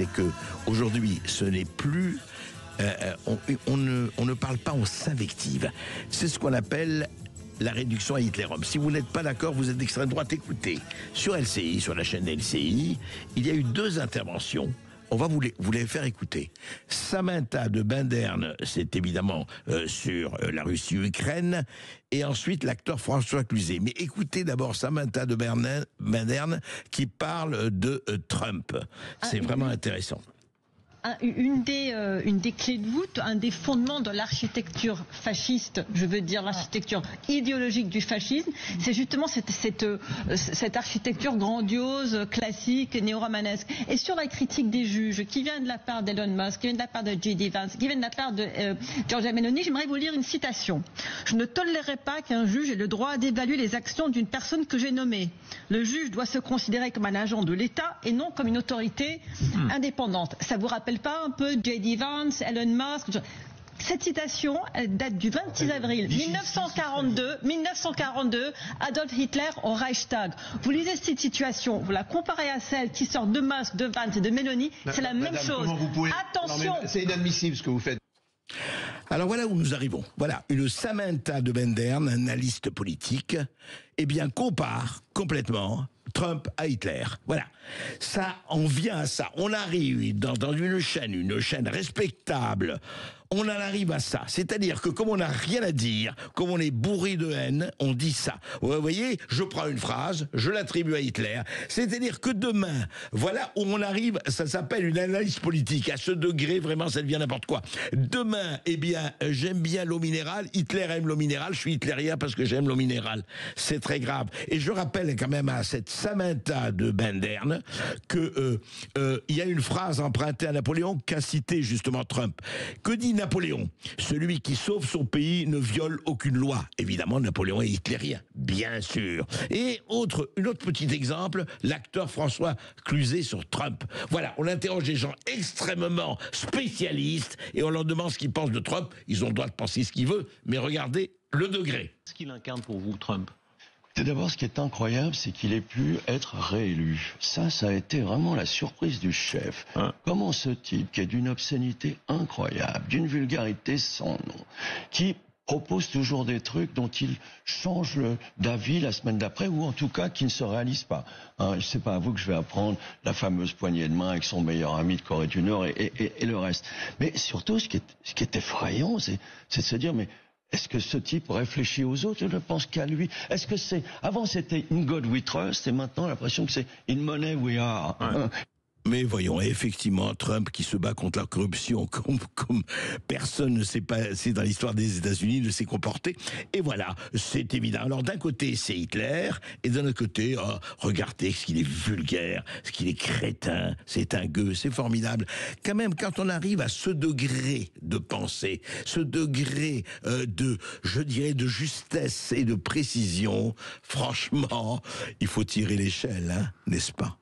c'est que aujourd'hui, ce n'est plus... on ne parle pas en s'invective. C'est ce qu'on appelle la réduction à Hitler-Homme. Si vous n'êtes pas d'accord, vous êtes d'extrême droite, écoutez. Sur LCI, sur la chaîne LCI, il y a eu 2 interventions. On va vous les faire écouter. Samantha de Bindern, c'est évidemment sur la Russie-Ukraine, et ensuite l'acteur François Cluzet. Mais écoutez d'abord Samantha de Bindern qui parle de Trump. C'est vraiment intéressant. Une des clés de voûte, un des fondements de l'architecture fasciste, je veux dire l'architecture idéologique du fascisme, c'est justement cette architecture grandiose, classique, néo-romanesque. Et sur la critique des juges, qui vient de la part d'Elon Musk, qui vient de la part de J.D. Vance, qui vient de la part de Giorgia Meloni, j'aimerais vous lire une citation. « Je ne tolérerai pas qu'un juge ait le droit d'évaluer les actions d'une personne que j'ai nommée. Le juge doit se considérer comme un agent de l'État et non comme une autorité indépendante. » Ça vous rappelle pas un peu J.D. Vance, Elon Musk? Cette citation, elle date du 26 avril 1942, Adolf Hitler au Reichstag. Vous lisez cette situation, vous la comparez à celle qui sort de Musk, de Vance et de Meloni, c'est la même chose. Attention. C'est inadmissible ce que vous faites. Alors voilà où nous arrivons. Voilà, une Samantha de Bindern, analyste politique, eh bien compare complètement Trump à Hitler. Voilà. Ça, on vient à ça. On arrive dans une chaîne respectable. On en arrive à ça. C'est-à-dire que comme on n'a rien à dire, comme on est bourré de haine, on dit ça. Vous voyez, je prends une phrase, je l'attribue à Hitler. C'est-à-dire que demain, voilà où on arrive, ça s'appelle une analyse politique. À ce degré, vraiment, ça devient n'importe quoi. Demain, eh bien, j'aime bien l'eau minérale, Hitler aime l'eau minérale, je suis hitlérien parce que j'aime l'eau minérale. C'est très grave. Et je rappelle quand même à cette Samantha de Bindern que il y a une phrase empruntée à Napoléon qu'a cité justement Trump. Que dit Napoléon? Celui qui sauve son pays ne viole aucune loi. Évidemment, Napoléon est hitlérien, bien sûr. Et un autre petit exemple, l'acteur François Cluzet sur Trump. Voilà, on interroge des gens extrêmement spécialistes et on leur demande ce qu'ils pensent de Trump. Ils ont le droit de penser ce qu'ils veulent, mais regardez le degré. Qu'est-ce qu'il incarne pour vous, Trump? D'abord, ce qui est incroyable, c'est qu'il ait pu être réélu. Ça a été vraiment la surprise du chef. Comment ce type, qui est d'une obscénité incroyable, d'une vulgarité sans nom, qui propose toujours des trucs dont il change d'avis la semaine d'après, ou en tout cas qui ne se réalisent pas. C'est pas à vous que je vais apprendre la fameuse poignée de main avec son meilleur ami de Corée du Nord et le reste. Mais surtout, ce qui est effrayant, c'est de se dire, mais est-ce que ce type réfléchit aux autres? Je ne pense qu'à lui. Est-ce que avant c'était In God We Trust et maintenant l'impression que c'est In Money We Are. Mais voyons, effectivement, Trump qui se bat contre la corruption comme personne ne sait pas, c'est dans l'histoire des États-Unis, ne s'est comporté. Et voilà, c'est évident. Alors d'un côté, c'est Hitler, et d'un autre côté, regardez ce qu'il est vulgaire, ce qu'il est crétin, c'est un gueux, c'est formidable. Quand même, quand on arrive à ce degré de pensée, ce degré je dirais, de justesse et de précision, franchement, il faut tirer l'échelle, n'est-ce pas?